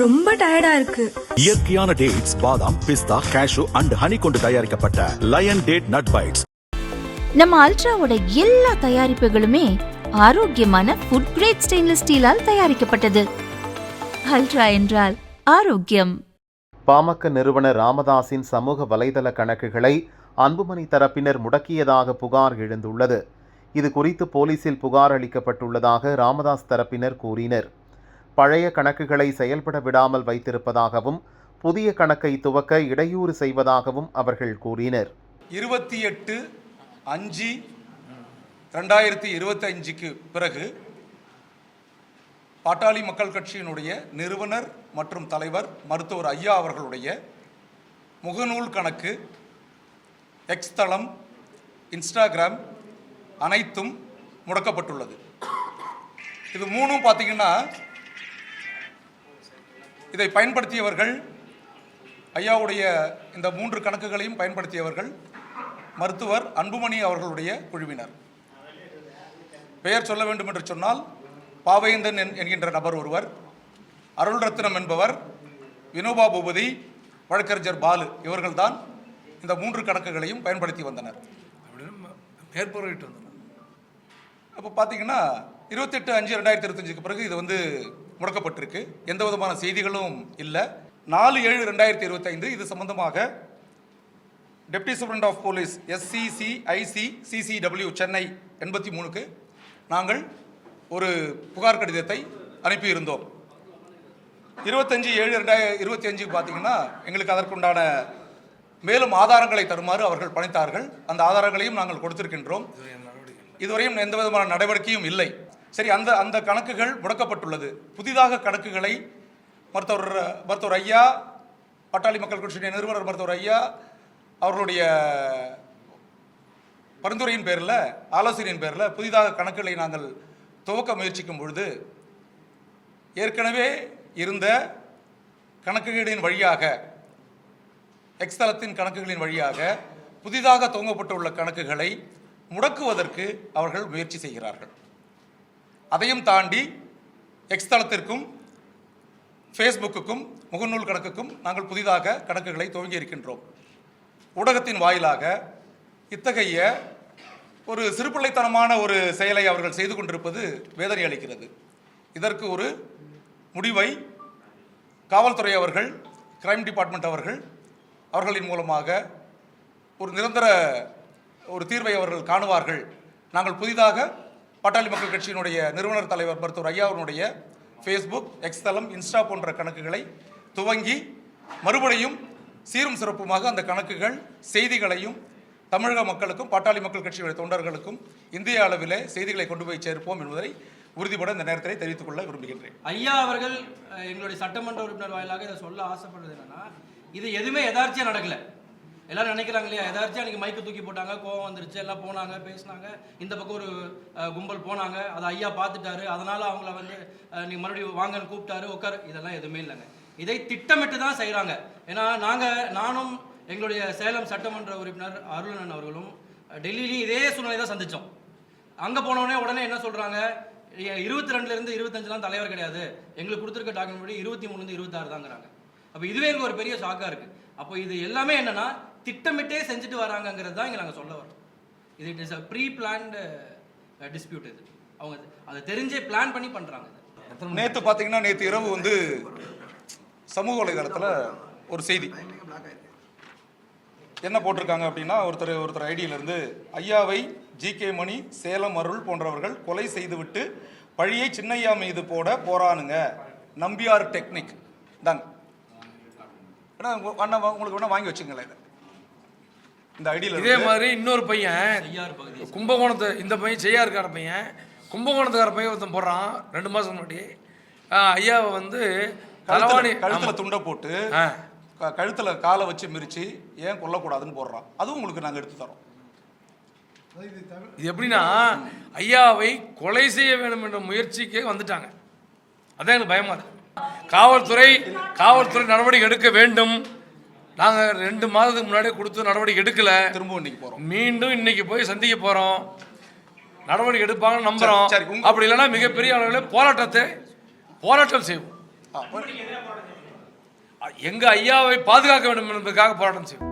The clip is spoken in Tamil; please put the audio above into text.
ரொம்ப டயர்டா இருக்கு. இயற்கையான டேட்ஸ், பாதாம், பிஸ்தா, கேஷு அண்ட் ஹனி கொண்டு தயாரிக்கப்பட்ட லயன் டேட் நட் பைட்ஸ். நம்ம அல்ட்ராவோட எல்லா தயாரிப்புகளுமே ஆரோக்கியமான ஃபுட் கிரேட் ஸ்டெயின்லெஸ் ஸ்டீலால் தயாரிக்கப்பட்டது. அல்ட்ரா என்றால் ஆரோக்கியம். பாமக நிறுவனர் ராமதாஸின் சமூக வலைதள கணக்குகளை அன்புமணி தரப்பினர் முடக்கியதாக புகார் எழுந்துள்ளது. இது குறித்து போலீசில் புகார் அளிக்கப்பட்டுள்ளதாக ராமதாஸ் தரப்பினர் கூறினர். பழைய கணக்குகளை செயல்பட விடாமல் வைத்திருப்பதாகவும் புதிய கணக்கை துவக்க இடையூறு செய்வதாகவும் அவர்கள் கூறினர். 28/5/2025 பிறகு பாட்டாளி மக்கள் கட்சியினுடைய நிறுவனர் மற்றும் தலைவர் மருத்துவர் ஐயா அவர்களுடைய முகநூல் கணக்கு, எக்ஸ் தளம், இன்ஸ்டாகிராம் அனைத்தும் முடக்கப்பட்டுள்ளது. இது மூணும் பார்த்தீங்கன்னா, இதை பயன்படுத்தியவர்கள், ஐயாவுடைய இந்த 3 கணக்குகளையும் பயன்படுத்தியவர்கள் மருத்துவர் அன்புமணி அவர்களுடைய குழுவினர். பெயர் சொல்ல வேண்டும் என்று சொன்னால், பாவேந்தன் என்கின்ற நபர் ஒருவர், அருள் ரத்னம் என்பவர், வினோபா பூபதி, வழக்கறிஞர் பாலு, இவர்கள்தான் இந்த 3 கணக்குகளையும் பயன்படுத்தி வந்தனர். அப்போ பார்த்தீங்கன்னா 28/5/2025 பிறகு இது முடக்கப்பட்டிருக்கு. எந்த விதமான செய்திகளும் இல்லை. 4/7/2025 இது சம்பந்தமாக deputy superintendent of police SCCICCCW Chennai 83க்கு நாங்கள் ஒரு புகார் கடிதத்தை அனுப்பியிருந்தோம். 25/7/2025 பார்த்தீங்கன்னா எங்களுக்கு அதற்குண்டான மேலும் ஆதாரங்களை தருமாறு அவர்கள் பணித்தார்கள். அந்த ஆதாரங்களையும் நாங்கள் கொடுத்திருக்கின்றோம். இதுவரையும் எந்த விதமான நடவடிக்கையும் இல்லை. சரி, அந்த கணக்குகள் முடக்கப்பட்டுள்ளது. புதிதாக கணக்குகளை மருத்துவர் ஐயா, பாட்டாளி மக்கள் கட்சியுடைய நிறுவனர் மருத்துவர் ஐயா அவர்களுடைய பரிந்துரையின் பேரில், ஆலோசனையின் பேரில் புதிதாக கணக்குகளை நாங்கள் துவக்க முயற்சிக்கும் பொழுது, ஏற்கனவே இருந்த கணக்குகளின் வழியாக, எக்ஸ் தளத்தின் கணக்குகளின் வழியாக புதிதாக துவங்கப்பட்டுள்ள கணக்குகளை முடக்குவதற்கு அவர்கள் முயற்சி செய்கிறார்கள். அதையும் தாண்டி எக்ஸ் தளத்திற்கும் ஃபேஸ்புக்குக்கும் முகநூல் கணக்குக்கும் நாங்கள் புதிதாக கணக்குகளை துவங்கி இருக்கின்றோம். ஊடகத்தின் வாயிலாக இத்தகைய ஒரு சிறுபிள்ளைத்தனமான ஒரு செயலை அவர்கள் செய்து கொண்டிருப்பது வேதனை அளிக்கிறது. இதற்கு ஒரு முடிவை காவல்துறை அவர்கள், கிரைம் டிபார்ட்மெண்ட் அவர்களின் மூலமாக ஒரு நிரந்தர ஒரு தீர்வை அவர்கள் காணுவார்கள். நாங்கள் புதிதாக பாட்டாளி மக்கள் கட்சியினுடைய நிறுவனர் தலைவர் மருத்துவர் ஐயா அவருடைய ஃபேஸ்புக், எக்ஸ் தளம், இன்ஸ்டா போன்ற கணக்குகளை துவங்கி மறுபடியும் சீரும் சிறப்புமாக அந்த கணக்குகள் செய்திகளையும் தமிழக மக்களுக்கும் பாட்டாளி மக்கள் கட்சியுடைய தொண்டர்களுக்கும் இந்திய அளவிலே செய்திகளை கொண்டு போய் சேர்ப்போம் என்பதை உறுதிபட இந்த நேரத்தில் தெரிவித்துக் கொள்ள விரும்புகின்றேன். ஐயா அவர்கள் எங்களுடைய சட்டமன்ற உறுப்பினர் வாயிலாக இதை சொல்ல ஆசைப்படுறது என்னன்னா, இது எதுவுமே எதார்ச்சியாக நடக்கல. எல்லாரும் நினைக்கிறாங்க இல்லையா, எதாச்சும் அன்றைக்கி மைக்கு தூக்கி போட்டாங்க, கோவம் வந்துருச்சு, எல்லாம் போனாங்க, பேசினாங்க, இந்த பக்கம் ஒரு கும்பல் போனாங்க, அதை ஐயா பார்த்துட்டாரு, அதனால் அவங்கள நீ மறுபடியும் வாங்கன்னு கூப்பிட்டாரு, உட்காரு, இதெல்லாம் எதுவுமே இல்லைங்க. இதை திட்டமிட்டு தான் செய்கிறாங்க. ஏன்னா நானும் எங்களுடைய சேலம் சட்டமன்ற உறுப்பினர் அருளன் அவர்களும் டெல்லியிலையும் இதே சூழ்நிலை தான் சந்தித்தோம். அங்கே போனோடனே உடனே என்ன சொல்கிறாங்க, 22லேருந்து 25 தலைவர் கிடையாது, எங்களுக்கு கொடுத்துருக்க டாக்குமெண்ட் படி 23 26 தாங்கிறாங்க. அப்போ இதுவே எங்களுக்கு ஒரு பெரிய ஷாக்காக இருக்குது. அப்போ இது எல்லாமே என்னென்னா திட்டமிட்டே செஞ்சுட்டு வராங்கிறது தான் இங்கே நாங்கள் சொல்ல வரோம். இது it is a pre planned dispute. இது அவங்க அதை தெரிஞ்சே பிளான் பண்ணி பண்ணுறாங்க. நேற்று பார்த்தீங்கன்னா, நேற்று இரவு சமூக வலைதளத்தில் ஒரு செய்தி என்ன போட்டிருக்காங்க அப்படின்னா, ஒருத்தர் ஐடியிலிருந்து, ஐயாவை GK மணி, சேலம் அருள் போன்றவர்கள் கொலை செய்துவிட்டு பழியை சின்னையா மீது போட போறானுங்க, நம்பியார் டெக்னிக் தாங்க. உங்களுக்கு வேணா வாங்கி வச்சுங்களேன். இந்த ஐடியில் இதே மாதிரி இன்னொரு பையன் கும்பகோணத்தை, இந்த பையன் செய்யாருக்கார பையன், கும்பகோணத்துக்கார பையன் ஒருத்தன் போடுறான் 2 மாதம் முன்னாடி. ஐயாவை கழுத்தில் துண்டை போட்டு கழுத்தில் காலை வச்சு மிரிச்சு ஏன் கொல்லக்கூடாதுன்னு போடுறான். அதுவும் உங்களுக்கு நாங்கள் எடுத்து தரோம். இது எப்படின்னா, ஐயாவை கொலை செய்ய வேண்டும் என்ற முயற்சிக்கே வந்துட்டாங்க. அதான் எனக்கு பயமா இருக்கு. காவல்துறை நடவடிக்கை எடுக்க வேண்டும். நாங்கள் 2 மாதத்துக்கு முன்னாடியே கொடுத்து நடவடிக்கை எடுக்கல. திரும்ப இன்னைக்கு போகிறோம், மீண்டும் இன்னைக்கு போய் சந்திக்க போகிறோம். நடவடிக்கை எடுப்பாங்கன்னு நம்புகிறோம். அப்படி இல்லைன்னா மிகப்பெரிய அளவில் போராட்டம் செய்வோம். எங்க ஐயாவை பாதுகாக்க வேண்டும் என்பதற்காக போராட்டம் செய்வோம்.